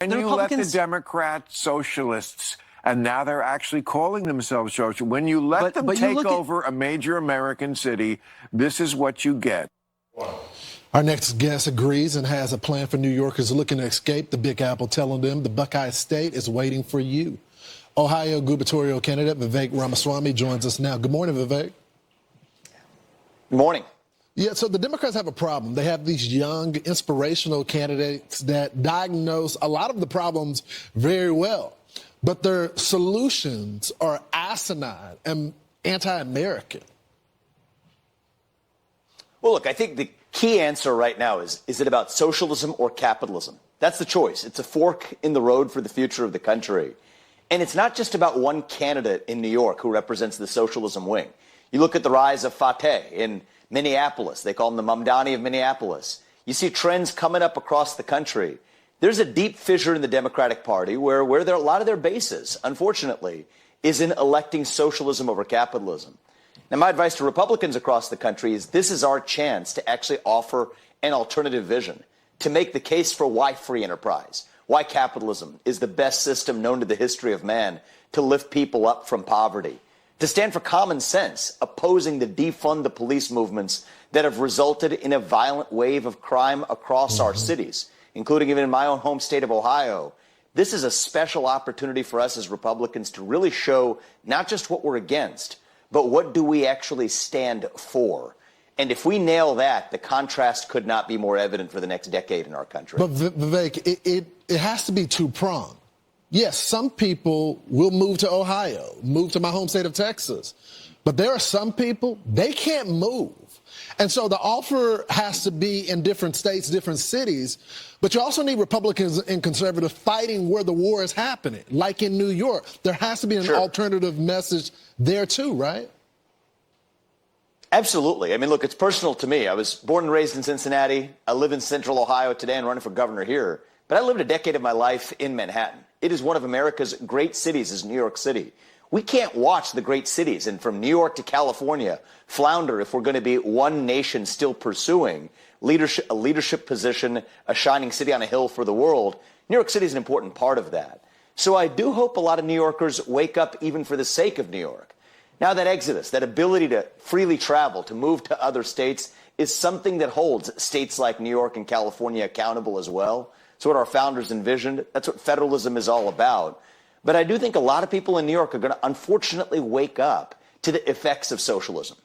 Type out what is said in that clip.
And you let the Democrat socialists, and now they're actually calling themselves socialists. When you let them take over a major American city, this is what you get. Our next guest agrees and has a plan for New Yorkers looking to escape the Big Apple, telling them the Buckeye State is waiting for you. Ohio gubernatorial candidate Vivek Ramaswamy joins us now. Good morning, Vivek. Good morning. Yeah, so the Democrats have a problem. They have these young, inspirational candidates that diagnose a lot of the problems very well, but their solutions are asinine and anti-American. Well, look, I think the key answer right now is it about socialism or capitalism? That's the choice. It's a fork in the road for the future of the country. And it's not just about one candidate in New York who represents the socialism wing. You look at the rise of Fateh in Minneapolis. They call him the Mamdani of Minneapolis. You see trends coming up across the country. There's a deep fissure in the Democratic Party where a lot of their bases, unfortunately, is in electing socialism over capitalism. Now, my advice to Republicans across the country is this is our chance to actually offer an alternative vision, to make the case for why free enterprise, why capitalism is the best system known to the history of man to lift people up from poverty, to stand for common sense, opposing the defund the police movements that have resulted in a violent wave of crime across our cities, including even in my own home state of Ohio. This is a special opportunity for us as Republicans to really show not just what we're against, but what do we actually stand for. And if we nail that, the contrast could not be more evident for the next decade in our country. But Vivek, it has to be two-pronged. Yes, some people will move to Ohio, move to my home state of Texas. But there are some people, they can't move. And so the offer has to be in different states, different cities. But you also need Republicans and conservatives fighting where the war is happening, like in New York. There has to be an alternative message there, too, right? Absolutely. I mean, look, it's personal to me. I was born and raised in Cincinnati. I live in Central Ohio today and running for governor here. But I lived a decade of my life in Manhattan. It is one of America's great cities, is New York City. We can't watch the great cities, and from New York to California, flounder if we're going to be one nation still pursuing a leadership position, a shining city on a hill for the world. New York City is an important part of that. So I do hope a lot of New Yorkers wake up even for the sake of New York. Now that exodus, that ability to freely travel, to move to other states, is something that holds states like New York and California accountable as well. It's what our founders envisioned. That's what federalism is all about. But I do think a lot of people in New York are going to unfortunately wake up to the effects of socialism.